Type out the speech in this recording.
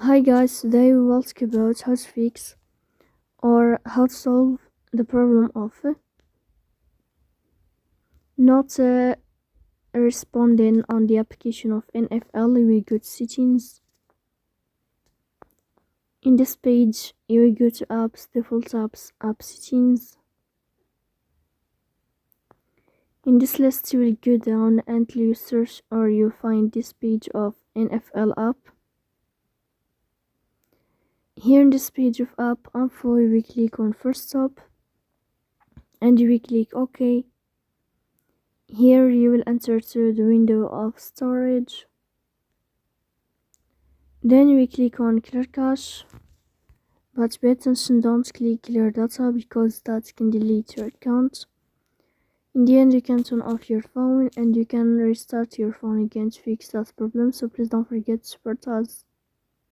Hi guys, today we will talk about how to fix or how to solve the problem of not responding on the application of NFL. We go to settings. In this page, you will go to apps, default apps, app settings. In this list, you will go down until you search or you find this page of NFL app. Here in this page of app info, you will click on first stop and you will click OK. Here you will enter to the window of storage. Then you will click on clear cache, but pay attention, don't click clear data because that can delete your account. In the end, you can turn off your phone and you can restart your phone again to fix that problem, so please don't forget to support us.